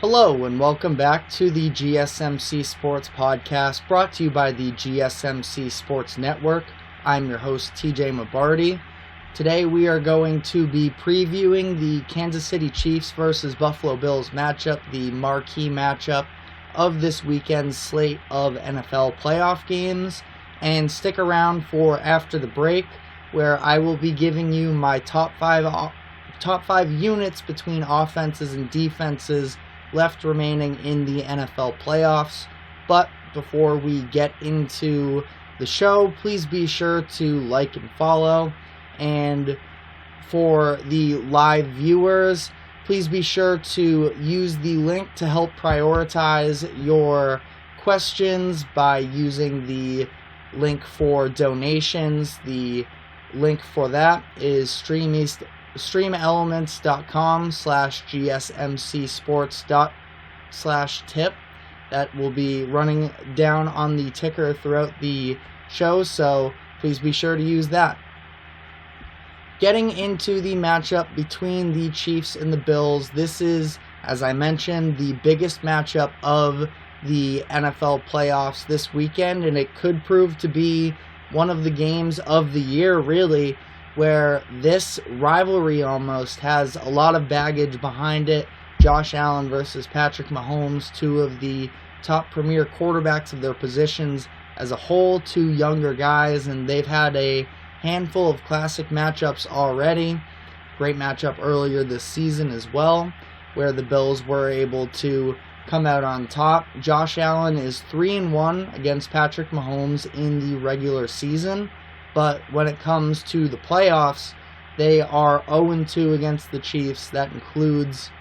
Hello and welcome back to the GSMC Sports Podcast, brought to you by the GSMC Sports Network. I'm your host, TJ Mabarty. Today we are going to be previewing the Kansas City Chiefs versus Buffalo Bills matchup, the marquee matchup of this weekend's slate of NFL playoff games. And stick around for after the break, where I will be giving you my top five units between offenses and defenses left remaining in the NFL playoffs. But before we get into the show, please be sure to like and follow. And for the live viewers, please be sure to use the link to help prioritize your questions by using the link for donations. The link for that is streamelements.com/gsmcsports./tip. That will be running down on the ticker throughout the show, so please be sure to use that. Getting into the matchup between the Chiefs and the Bills, this is, as I mentioned, the biggest matchup of the NFL playoffs this weekend, and it could prove to be one of the games of the year, really, where this rivalry almost has a lot of baggage behind it. Josh Allen versus Patrick Mahomes, two of the top premier quarterbacks of their positions as a whole, two younger guys, and they've had a handful of classic matchups already. Great matchup earlier this season as well, where the Bills were able to come out on top. Josh Allen is 3-1 against Patrick Mahomes in the regular season, but when it comes to the playoffs, they are 0-2 against the Chiefs. That includes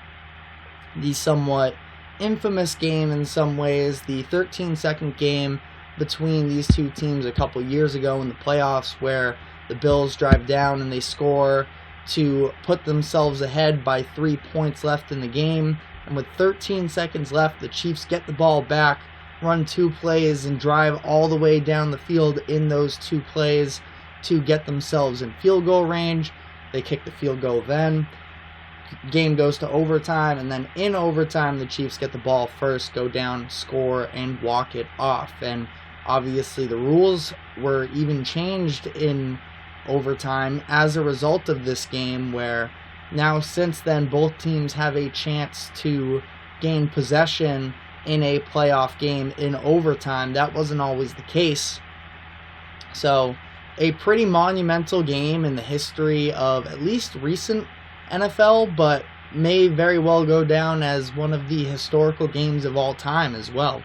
the somewhat infamous game in some ways, the 13-second game between these two teams a couple years ago in the playoffs, where the Bills drive down and they score to put themselves ahead by 3 points left in the game. And with 13 seconds left, the Chiefs get the ball back, run two plays, and drive all the way down the field in those two plays to get themselves in field goal range. They kick the field goal then. Game goes to overtime, and then in overtime, the Chiefs get the ball first, go down, score, and walk it off. And obviously, the rules were even changed in overtime as a result of this game, where now since then, both teams have a chance to gain possession in a playoff game in overtime. That wasn't always the case. So, a pretty monumental game in the history of at least recent NFL, but may very well go down as one of the historical games of all time as well.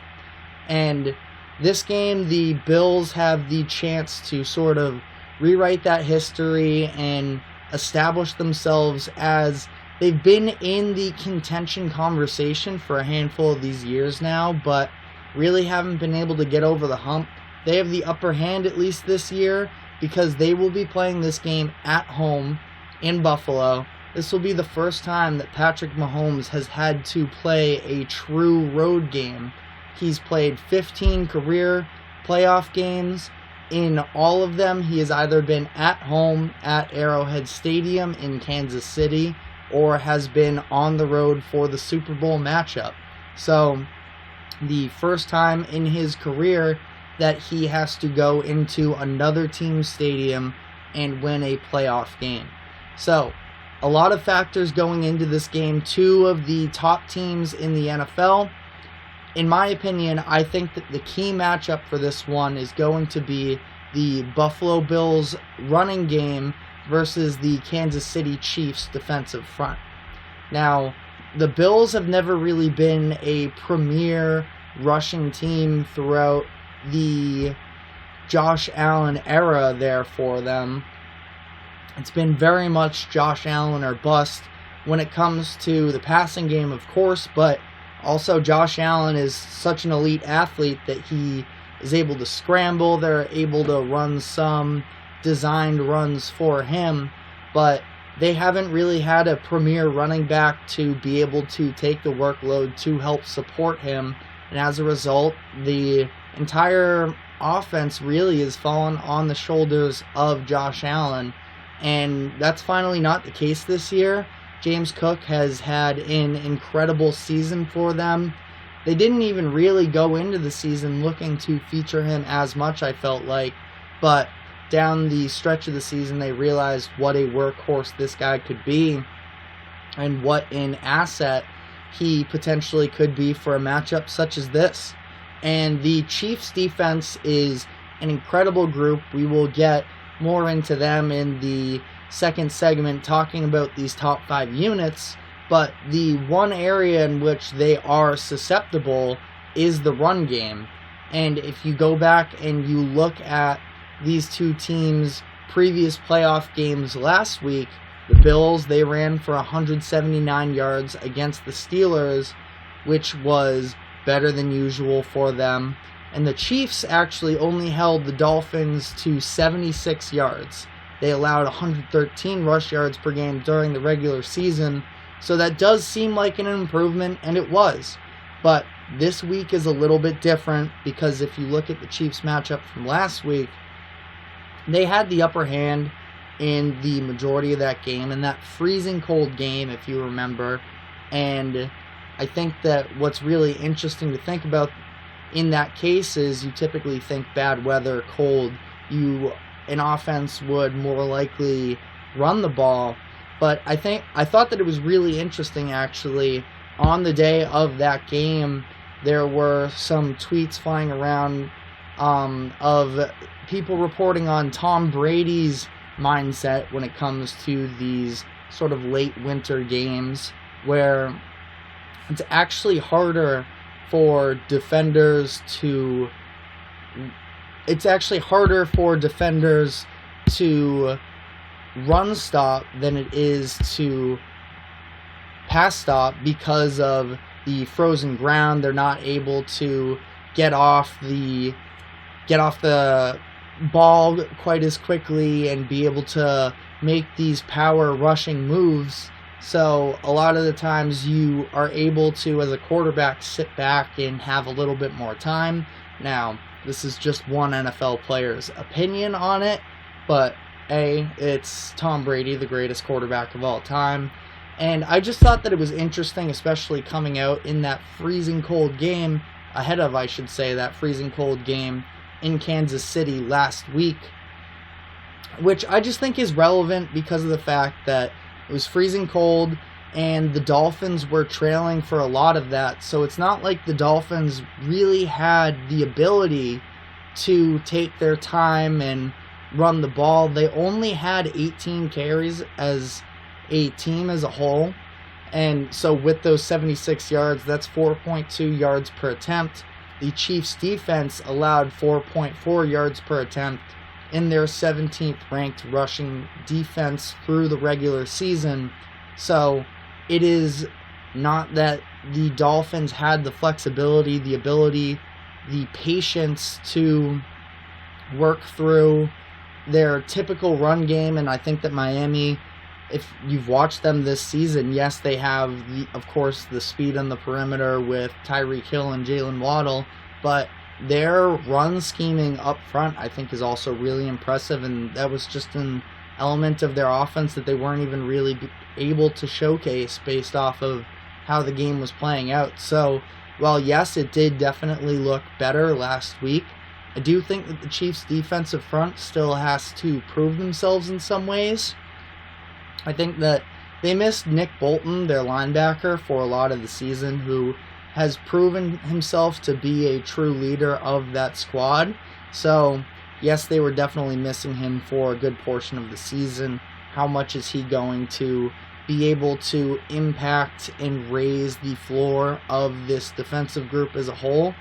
And this game, the Bills have the chance to sort of rewrite that history and establish themselves as they've been in the contention conversation for a handful of these years now, but really haven't been able to get over the hump. They have the upper hand at least this year because they will be playing this game at home in Buffalo. This will be the first time that Patrick Mahomes has had to play a true road game. He's played 15 career playoff games. In all of them, he has either been at home at Arrowhead Stadium in Kansas City or has been on the road for the Super Bowl matchup. So, the first time in his career that he has to go into another team's stadium and win a playoff game. So, a lot of factors going into this game. Two of the top teams in the NFL. In my opinion, I think that the key matchup for this one is going to be the Buffalo Bills running game versus the Kansas City Chiefs defensive front. Now, the Bills have never really been a premier rushing team throughout the Josh Allen era there for them. It's been very much Josh Allen or bust when it comes to the passing game, of course, but also Josh Allen is such an elite athlete that he is able to scramble. They're able to run some designed runs for him, but they haven't really had a premier running back to be able to take the workload to help support him. And as a result, the entire offense really has fallen on the shoulders of Josh Allen. And that's finally not the case this year. James Cook has had an incredible season for them. They didn't even really go into the season looking to feature him as much, I felt like. But down the stretch of the season, they realized what a workhorse this guy could be and what an asset he potentially could be for a matchup such as this. And the Chiefs defense is an incredible group. We will get more into them in the second segment talking about these top 5 units, but the one area in which they are susceptible is the run game. And if you go back and you look at these two teams' previous playoff games last week, the Bills, they ran for 179 yards against the Steelers, which was better than usual for them. And the Chiefs actually only held the Dolphins to 76 yards. They allowed 113 rush yards per game during the regular season, so that does seem like an improvement, and it was. But this week is a little bit different because if you look at the Chiefs matchup from last week, they had the upper hand in the majority of that game, in that freezing cold game, if you remember. And I think that what's really interesting to think about in that case is you typically think bad weather, cold, an offense would more likely run the ball. But I thought that it was really interesting, actually. On the day of that game, there were some tweets flying around of people reporting on Tom Brady's mindset when it comes to these sort of late winter games, where it's actually harder for defenders to run stop than it is to pass stop because of the frozen ground. They're not able to get off the ball quite as quickly and be able to make these power rushing moves. So a lot of the times you are able to, as a quarterback, sit back and have a little bit more time. Now, this is just one NFL player's opinion on it, but it's Tom Brady, the greatest quarterback of all time. And I just thought that it was interesting, especially coming out in that freezing cold game, that freezing cold game in Kansas City last week, which I just think is relevant because of the fact that it was freezing cold and the Dolphins were trailing for a lot of that. So it's not like the Dolphins really had the ability to take their time and run the ball. They only had 18 carries as a team as a whole. And so with those 76 yards, that's 4.2 yards per attempt. The Chiefs defense allowed 4.4 yards per attempt in their 17th ranked rushing defense through the regular season. So it is not that the Dolphins had the flexibility, the ability, the patience to work through their typical run game. And I think that Miami, if you've watched them this season, yes, they have, of course, the speed on the perimeter with Tyreek Hill and Jalen Waddle, but their run scheming up front, I think, is also really impressive, and that was just an element of their offense that they weren't even really able to showcase based off of how the game was playing out. So, while yes, it did definitely look better last week, I do think that the Chiefs' defensive front still has to prove themselves in some ways. I think that they missed Nick Bolton, their linebacker, for a lot of the season, who has proven himself to be a true leader of that squad. So, yes, they were definitely missing him for a good portion of the season. How much is he going to be able to impact and raise the floor of this defensive group as a whole?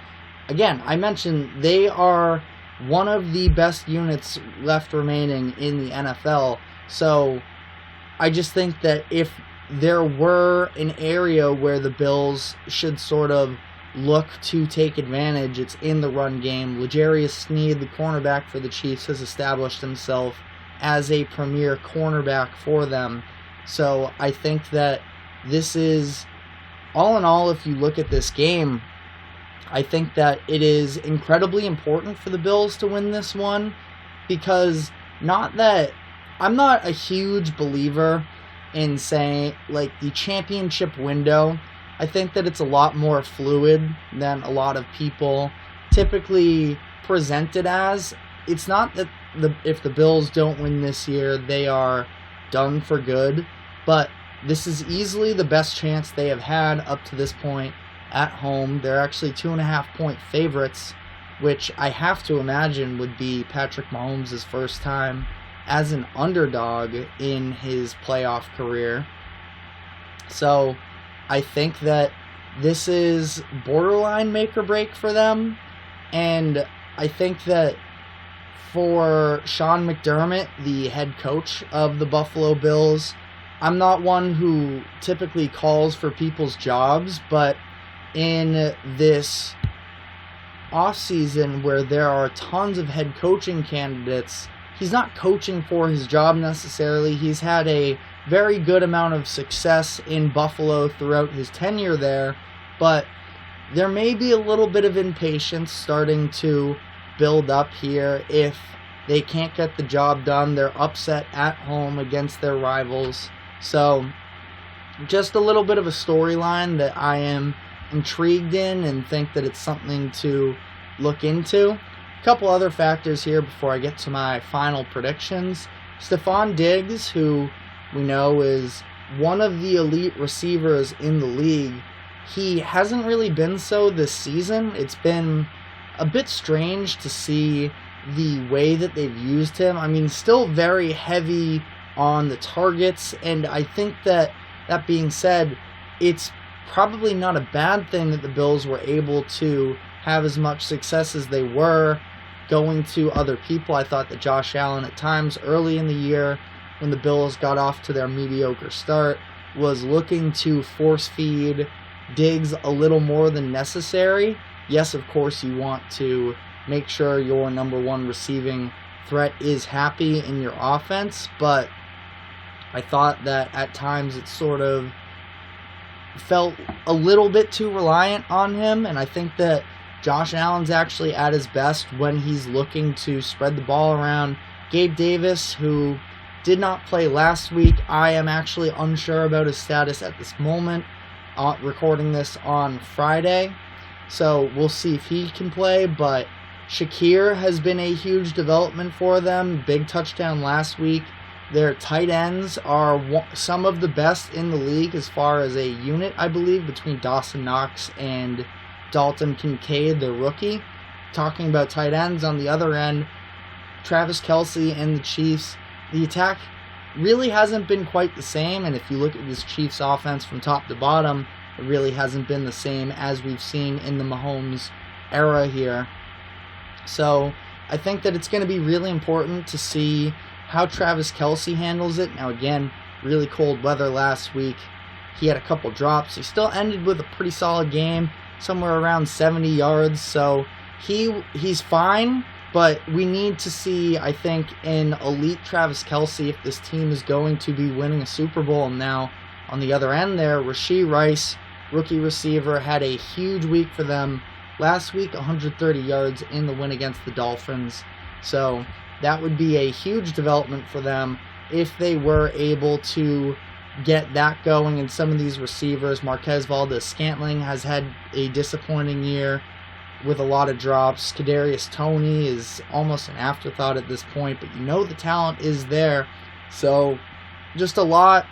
Again, I mentioned they are one of the best units left remaining in the NFL. So, I just think that if there were an area where the Bills should sort of look to take advantage, it's in the run game. L'Jarius Sneed, the cornerback for the Chiefs, has established himself as a premier cornerback for them. So I think that this is, all in all, if you look at this game, I think that it is incredibly important for the Bills to win this one, because not that I'm not a huge believer in saying, like, the championship window. I think that it's a lot more fluid than a lot of people typically present it as. It's not that if the Bills don't win this year, they are done for good, but this is easily the best chance they have had up to this point at home. They're actually 2.5-point favorites, which I have to imagine would be Patrick Mahomes' first time as an underdog in his playoff career. So I think that this is borderline make or break for them, and I think that for Sean McDermott, the head coach of the Buffalo Bills, I'm not one who typically calls for people's jobs, but in this offseason where there are tons of head coaching candidates, he's not coaching for his job necessarily. He's had a very good amount of success in Buffalo throughout his tenure there, but there may be a little bit of impatience starting to build up here if they can't get the job done. They're upset at home against their rivals. So just a little bit of a storyline that I am intrigued in and think that it's something to look into. A couple other factors here before I get to my final predictions. Stephon Diggs, who we know is one of the elite receivers in the league, he hasn't really been so this season. It's been a bit strange to see the way that they've used him. I mean, still very heavy on the targets, and I think that being said, it's probably not a bad thing that the Bills were able to have as much success as they were going to other people. I thought that Josh Allen at times early in the year, when the Bills got off to their mediocre start, was looking to force feed Diggs a little more than necessary. Yes, of course, you want to make sure your number one receiving threat is happy in your offense, but I thought that at times it sort of felt a little bit too reliant on him, and I think that Josh Allen's actually at his best when he's looking to spread the ball around. Gabe Davis, who did not play last week, I am actually unsure about his status at this moment, recording this on Friday, so we'll see if he can play. But Shakir has been a huge development for them. Big touchdown last week. Their tight ends are some of the best in the league as far as a unit, I believe, between Dawson Knox and Dalton Kincaid, the rookie. Talking about tight ends, on the other end, Travis Kelce and the Chiefs, the attack really hasn't been quite the same, and if you look at this Chiefs offense from top to bottom, it really hasn't been the same as we've seen in the Mahomes era here. So I think that it's going to be really important to see how Travis Kelce handles it. Now again, really cold weather last week. He had a couple drops. He still ended with a pretty solid game, somewhere around 70 yards. So he's fine, but we need to see, I think, an elite Travis Kelce if this team is going to be winning a Super Bowl. Now, on the other end there, Rashee Rice, rookie receiver, had a huge week for them last week, 130 yards in the win against the Dolphins. So that would be a huge development for them if they were able to get that going. And some of these receivers, Marquez Valdes-Scantling has had a disappointing year with a lot of drops. Kadarius Toney is almost an afterthought at this point, but you know the talent is there. So just a little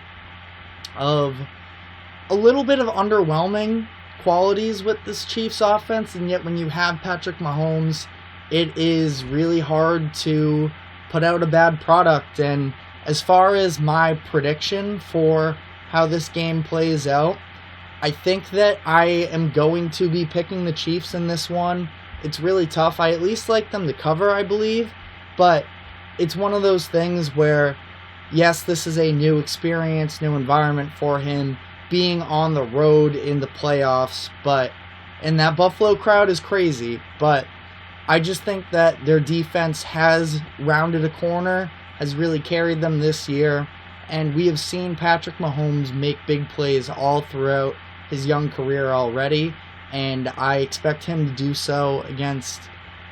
bit of underwhelming qualities with this Chiefs offense, and yet when you have Patrick Mahomes, it is really hard to put out a bad product. And as far as my prediction for how this game plays out, I think that I am going to be picking the Chiefs in this one. It's really tough. I at least like them to cover, I believe, but it's one of those things where, yes, this is a new experience, new environment for him, being on the road in the playoffs, and that Buffalo crowd is crazy, but I just think that their defense has rounded a corner, has really carried them this year, And we have seen Patrick Mahomes make big plays all throughout his young career already, and I expect him to do so against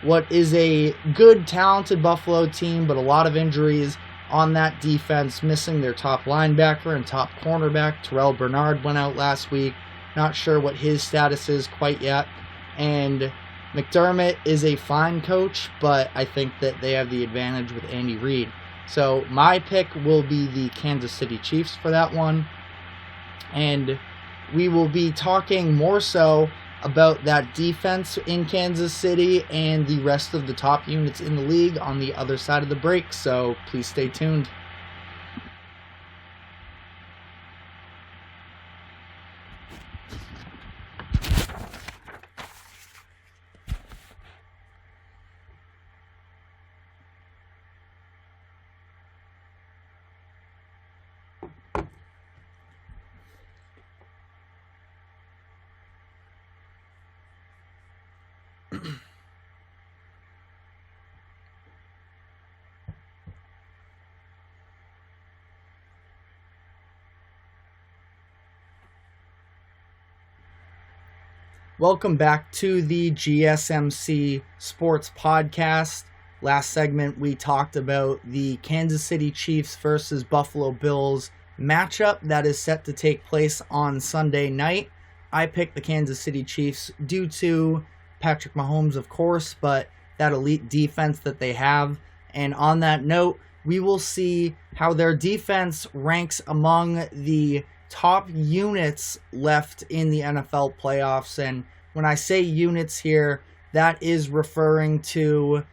what is a good, talented Buffalo team, but a lot of injuries on that defense, missing their top linebacker and top cornerback. Terrell Bernard went out last week. Not sure what his status is quite yet. And McDermott is a fine coach, but I think that they have the advantage with Andy Reid. So my pick will be the Kansas City Chiefs for that one. And we will be talking more so about that defense in Kansas City and the rest of the top units in the league on the other side of the break. So please stay tuned. Welcome back to the GSMC Sports Podcast. Last segment, we talked about the Kansas City Chiefs versus Buffalo Bills matchup that is set to take place on Sunday night. I picked the Kansas City Chiefs due to Patrick Mahomes, of course, but that elite defense that they have. And on that note, we will see how their defense ranks among the top units left in the NFL playoffs. And when I say units here, that is referring to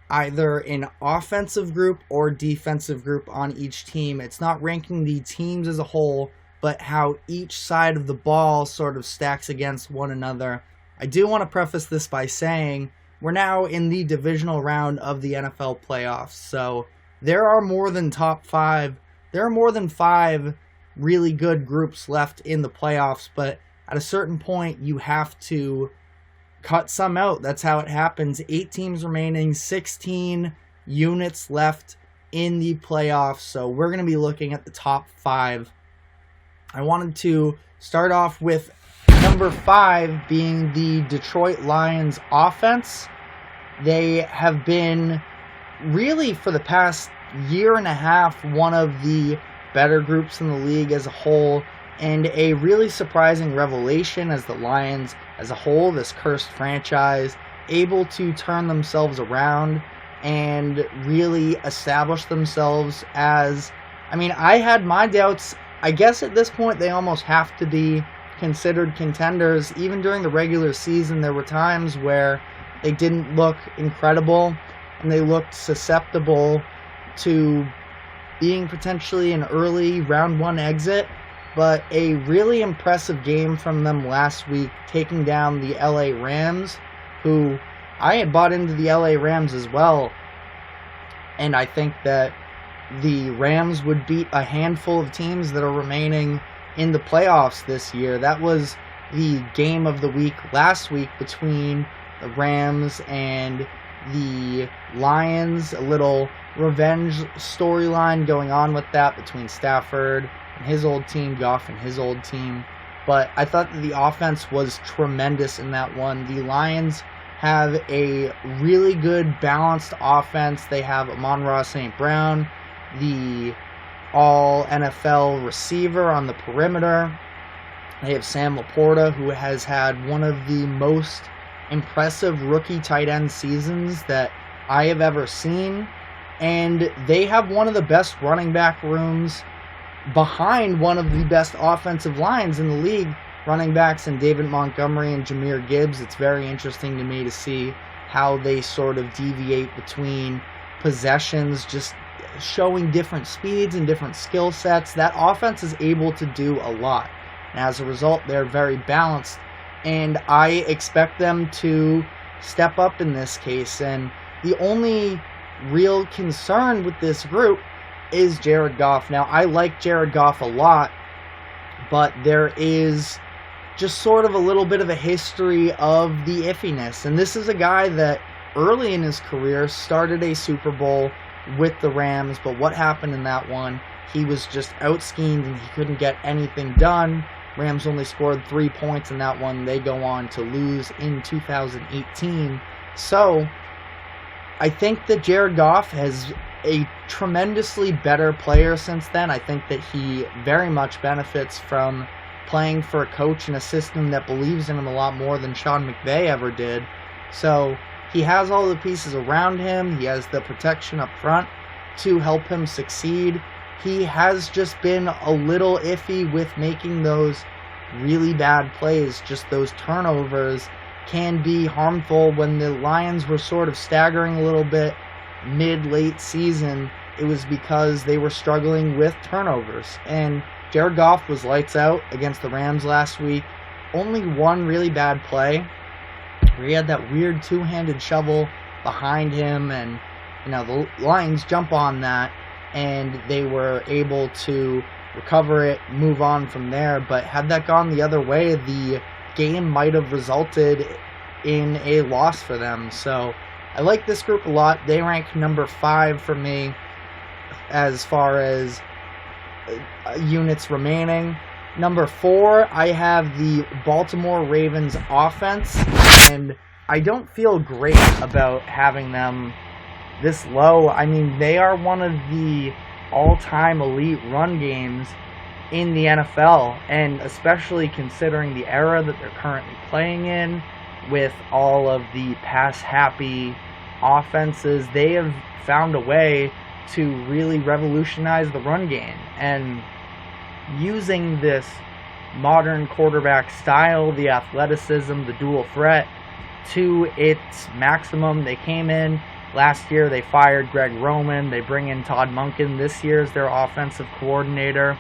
either an offensive group or defensive group on each team. It's not ranking the teams as a whole, but how each side of the ball sort of stacks against one another. I do want to preface this by saying we're now in the divisional round of the NFL playoffs, so there are more than five really good groups left in the playoffs, but at a certain point you have to cut some out. That's how it happens. 8 teams remaining, 16 units left in the playoffs, so we're going to be looking at the top 5. I wanted to start off with number 5 being the Detroit Lions offense. They have been really for the past year and a half one of the better groups in the league as a whole, and a really surprising revelation as the Lions as a whole, this cursed franchise, able to turn themselves around and really establish themselves as, I had my doubts. I guess at this point they almost have to be considered contenders. Even during the regular season, there were times where they didn't look incredible and they looked susceptible to being potentially an early round 1 exit, but a really impressive game from them last week, taking down the LA Rams, who I had bought into the LA Rams as well, and I think that the Rams would beat a handful of teams that are remaining in the playoffs this year. That was the game of the week last week between the Rams and the Lions. A little revenge storyline going on with that between Stafford and his old team, Goff and his old team. But I thought that the offense was tremendous in that one. The Lions have a really good balanced offense. They have Amon-Ra St. Brown, the all-NFL receiver on the perimeter. They have Sam Laporta, who has had one of the most impressive rookie tight end seasons that I have ever seen. And they have one of the best running back rooms behind one of the best offensive lines in the league. Running backs in David Montgomery and Jahmyr Gibbs. It's very interesting to me to see how they sort of deviate between possessions, just showing different speeds and different skill sets. That offense is able to do a lot. And as a result, they're very balanced. And I expect them to step up in this case. And the only real concern with this group is Jared Goff. Now, I like Jared Goff a lot, but there is just sort of a little bit of a history of the iffiness. And this is a guy that early in his career started a Super Bowl with the Rams, but what happened in that one? he was just out-schemed and he couldn't get anything done. Rams only scored 3 points in that one. They go on to lose in 2018. So I think that Jared Goff has a tremendously better player since then. I think that he very much benefits from playing for a coach and a system that believes in him a lot more than Sean McVay ever did. So he has all the pieces around him. He has the protection up front to help him succeed. He has just been a little iffy with making those really bad plays. Just those turnovers can be harmful. When the Lions were sort of staggering a little bit mid-late season, it was because they were struggling with turnovers. And Jared Goff was lights out against the Rams last week. Only one really bad play where he had that weird two-handed shovel behind him, and the Lions jump on that, and they were able to recover it, move on from there. But had that gone the other way, the game might have resulted in a loss for them. So I like this group a lot. They rank number 5 for me as far as units remaining. Number 4, I have the Baltimore Ravens offense, and I don't feel great about having them this low. I mean, they are one of the all-time elite run games in the NFL, and especially considering the era that they're currently playing in with all of the pass-happy offenses, they have found a way to really revolutionize the run game. And using this modern quarterback style, the athleticism, the dual threat to its maximum. They came in last year, they fired Greg Roman, they bring in Todd Monken this year as their offensive coordinator,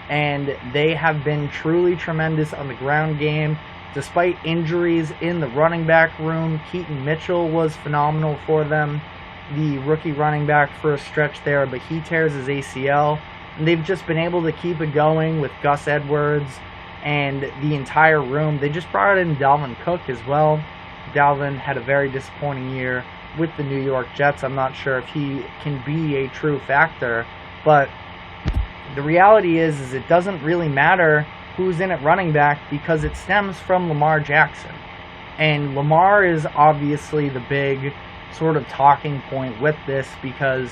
and they have been truly tremendous on the ground game. Despite injuries in the running back room, Keaton Mitchell was phenomenal for them, the rookie running back for a stretch there, but he tears his ACL. And they've just been able to keep it going with Gus Edwards and the entire room. They just brought in Dalvin Cook as well. Dalvin had a very disappointing year with the New York Jets. I'm not sure if he can be a true factor, but the reality is it doesn't really matter who's in at running back because it stems from Lamar Jackson. And Lamar is obviously the big sort of talking point with this because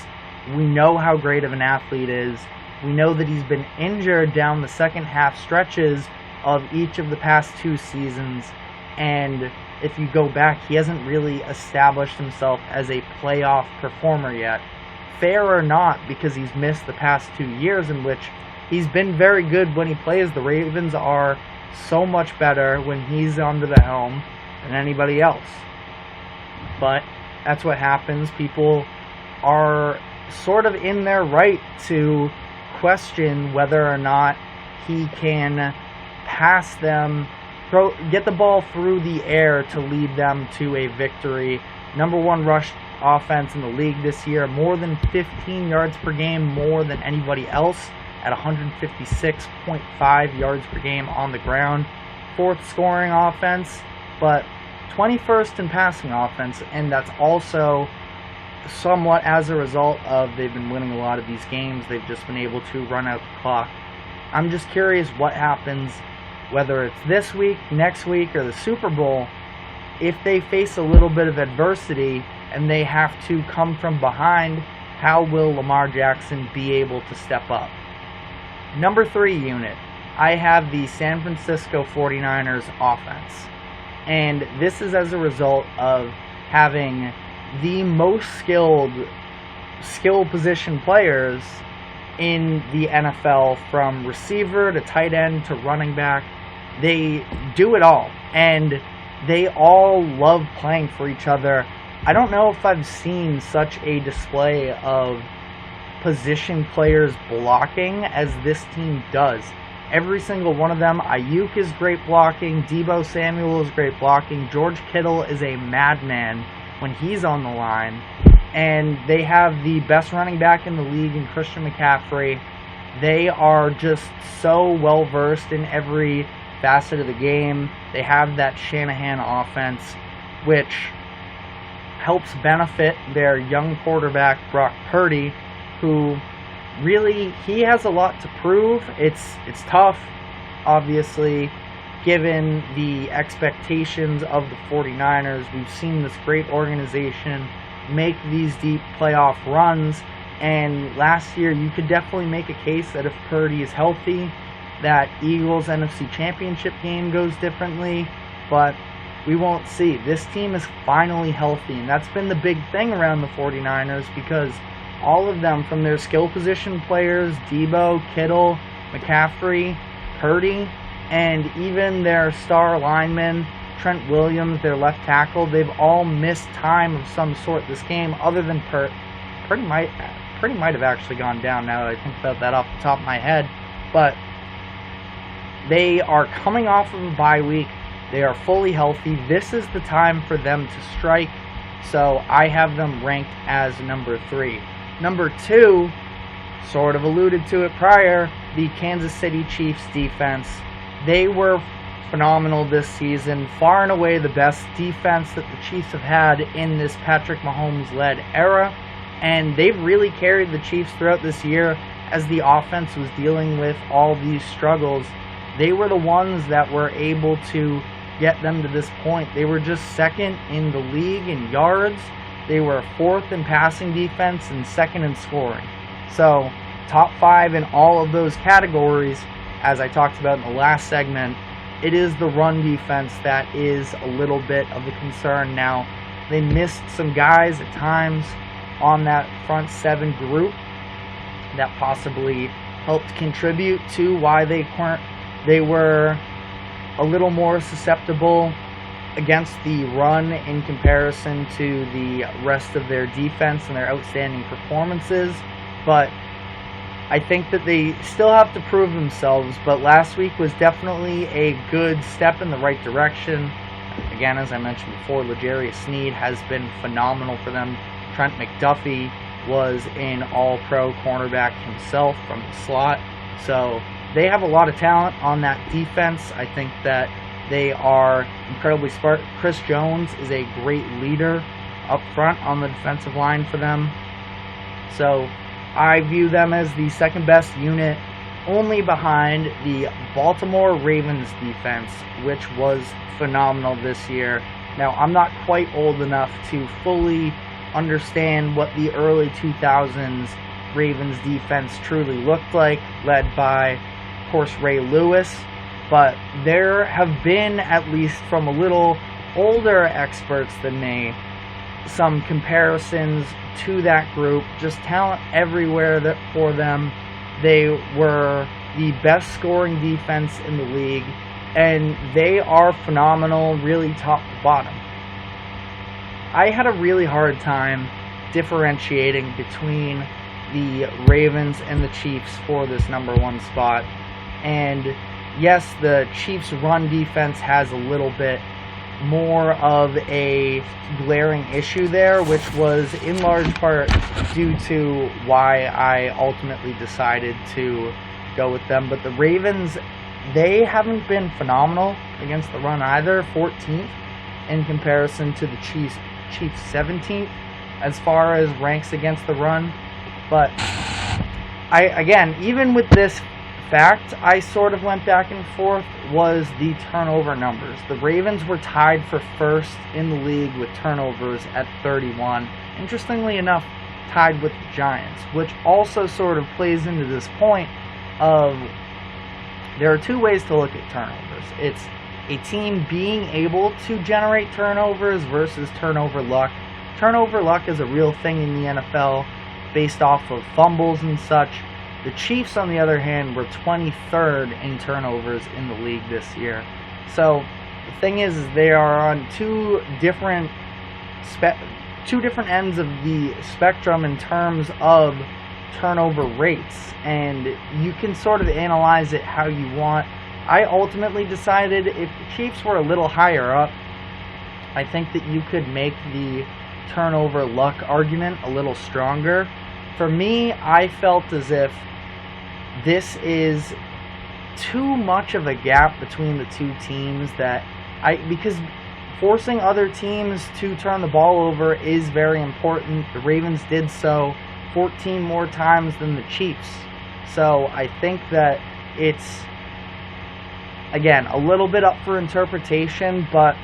we know how great of an athlete is. We know that he's been injured down the second half stretches of each of the past 2 seasons, and if you go back, he hasn't really established himself as a playoff performer yet. Fair or not, because he's missed the past 2 years in which he's been very good when he plays. The Ravens are so much better when he's under the helm than anybody else. But that's what happens. People are sort of in their right to question whether or not he can pass them, get the ball through the air to lead them to a victory. Number 1 rush offense in the league this year, more than 15 yards per game, more than anybody else at 156.5 yards per game on the ground. 4th scoring offense, but 21st in passing offense, and that's also somewhat as a result of they've been winning a lot of these games. They've just been able to run out the clock. I'm just curious what happens, whether it's this week, next week, or the Super Bowl, if they face a little bit of adversity and they have to come from behind, how will Lamar Jackson be able to step up? Number 3 unit, I have the San Francisco 49ers offense. And this is as a result of having the most skill position players in the NFL, from receiver to tight end to running back. They do it all, and they all love playing for each other. I don't know if I've seen such a display of position players blocking as this team does. Every single one of them. Ayuk is great blocking. Deebo Samuel is great blocking. George Kittle is a madman when he's on the line. And they have the best running back in the league in Christian McCaffrey. They are just so well versed in every facet of the game. They have that Shanahan offense, which helps benefit their young quarterback, Brock Purdy, who really, he has a lot to prove. It's tough, obviously, given the expectations of the 49ers. We've seen this great organization make these deep playoff runs, and last year you could definitely make a case that if Purdy is healthy, that Eagles NFC Championship game goes differently, but we won't see. This team is finally healthy, and that's been the big thing around the 49ers, because all of them, from their skill position players, Debo, Kittle, McCaffrey, Purdy, and even their star lineman, Trent Williams, their left tackle, they've all missed time of some sort this game, other than Purdy might have actually gone down now that I think about that off the top of my head. But they are coming off of a bye week. They are fully healthy. This is the time for them to strike. So I have them ranked as number 3. Number 2, sort of alluded to it prior, the Kansas City Chiefs defense. They were phenomenal this season. Far and away the best defense that the Chiefs have had in this Patrick Mahomes-led era. And they've really carried the Chiefs throughout this year as the offense was dealing with all these struggles. They were the ones that were able to get them to this point. They were just second in the league in yards. They were 4th in passing defense and 2nd in scoring. So top 5 in all of those categories, as I talked about in the last segment. It is the run defense that is a little bit of a concern now. They missed some guys at times on that front 7 group that possibly helped contribute to why they were a little more susceptible against the run in comparison to the rest of their defense and their outstanding performances. But I think that they still have to prove themselves, but last week was definitely a good step in the right direction. Again, as I mentioned before, L'Jarius Sneed has been phenomenal for them. Trent McDuffie was an all-pro cornerback himself from the slot. So they have a lot of talent on that defense. I think that they are incredibly smart. Chris Jones is a great leader up front on the defensive line for them. So I view them as the second best unit, only behind the Baltimore Ravens defense, which was phenomenal this year. Now, I'm not quite old enough to fully understand what the early 2000s Ravens defense truly looked like, led by, of course, Ray Lewis. But there have been, at least from a little older experts than me, some comparisons to that group. Just talent everywhere for them. They were the best scoring defense in the league, and they are phenomenal, really top to bottom. I had a really hard time differentiating between the Ravens and the Chiefs for this number 1 spot. And yes, the Chiefs' run defense has a little bit more of a glaring issue there, which was in large part due to why I ultimately decided to go with them. But the Ravens, they haven't been phenomenal against the run either. 14th in comparison to the Chiefs 17th as far as ranks against the run. But again, even with this fact, I sort of went back and forth, was the turnover numbers. The Ravens were tied for first in the league with turnovers at 31. Interestingly enough, tied with the Giants, which also sort of plays into this point of there are 2 ways to look at turnovers. It's a team being able to generate turnovers versus turnover luck. Turnover luck is a real thing in the NFL based off of fumbles and such. The Chiefs, on the other hand, were 23rd in turnovers in the league this year. So the thing is they are on two different ends of the spectrum in terms of turnover rates, and you can sort of analyze it how you want. I ultimately decided if the Chiefs were a little higher up, I think that you could make the turnover luck argument a little stronger. For me, I felt as if this is too much of a gap between the two teams because forcing other teams to turn the ball over is very important. The Ravens did so 14 more times than the Chiefs. So I think that it's, again, a little bit up for interpretation, but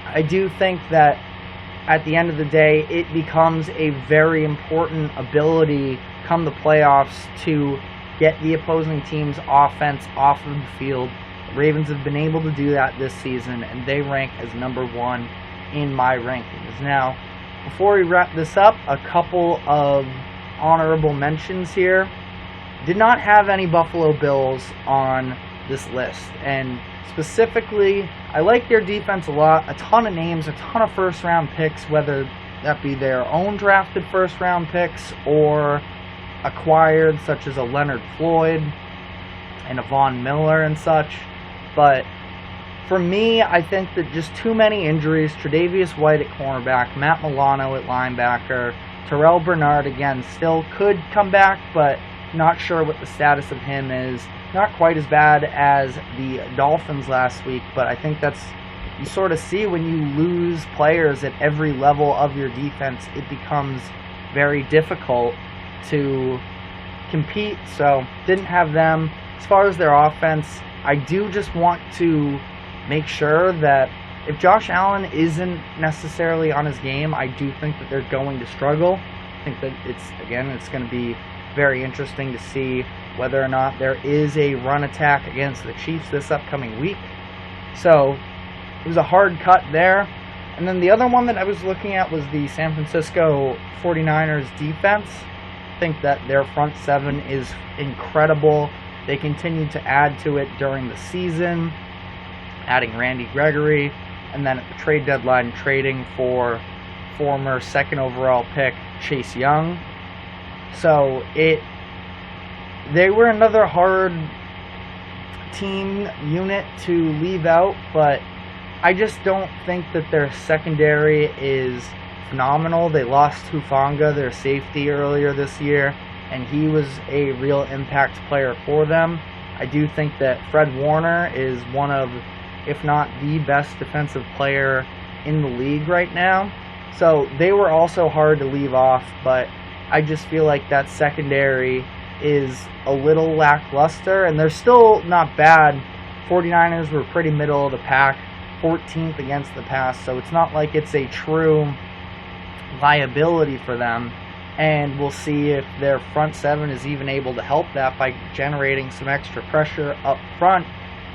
I do think that at the end of the day, it becomes a very important ability come the playoffs to get the opposing team's offense off of the field. The Ravens have been able to do that this season, and they rank as number 1 in my rankings. Now, before we wrap this up, a couple of honorable mentions here. Did not have any Buffalo Bills on this list, and specifically, I like their defense a lot. A ton of names, a ton of first-round picks, whether that be their own drafted first-round picks or acquired, such as a Leonard Floyd and a Von Miller and such. But for me, I think that just too many injuries. Tre'Davious White at cornerback, Matt Milano at linebacker, Terrell Bernard, again, still could come back, but not sure what the status of him is. Not quite as bad as the Dolphins last week, but I think that's, you sort of see when you lose players at every level of your defense, it becomes very difficult to compete. So didn't have them. As far as their offense, I do just want to make sure that if Josh Allen isn't necessarily on his game, I do think that they're going to struggle. I think that it's going to be very interesting to see whether or not there is a run attack against the Chiefs this upcoming week. So it was a hard cut there. And then the other one that I was looking at was the San Francisco 49ers defense. I think that their front seven is incredible. They continued to add to it during the season, adding Randy Gregory, and then at the trade deadline trading for former second overall pick Chase Young. So they were another hard team unit to leave out, but I just don't think that their secondary is phenomenal. They lost Hufanga, their safety, earlier this year, and he was a real impact player for them. I do think that Fred Warner is one of, if not the best defensive player in the league right now. So they were also hard to leave off, but I just feel like that secondary is a little lackluster, and they're still not bad. 49ers were pretty middle of the pack, 14th against the pass, so it's not like it's a true liability for them. And we'll see if their front seven is even able to help that by generating some extra pressure up front.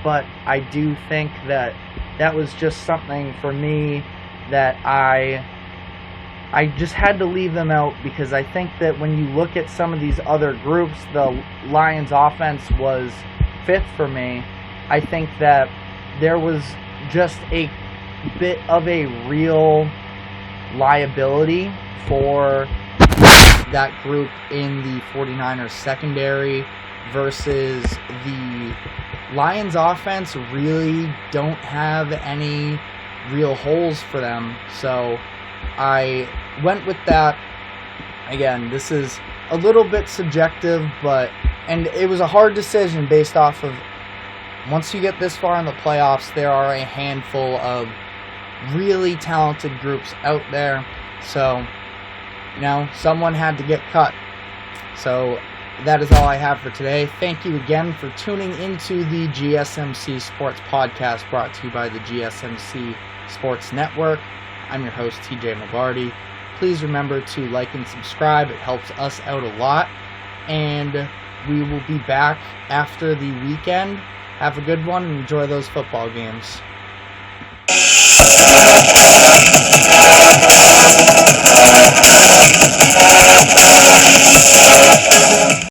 But I do think that that was just something for me that I just had to leave them out, because I think that when you look at some of these other groups, the Lions offense was 5th for me. I think that there was just a bit of a real liability for that group in the 49ers secondary versus the Lions offense really don't have any real holes for them. So I went with that. Again, this is a little bit subjective, and it was a hard decision based off of, once you get this far in the playoffs, there are a handful of really talented groups out there. So, someone had to get cut. So that is all I have for today. Thank you again for tuning into the GSMC Sports Podcast, brought to you by the GSMC Sports Network. I'm your host, TJ Mabardi. Please remember to like and subscribe. It helps us out a lot. And we will be back after the weekend. Have a good one and enjoy those football games.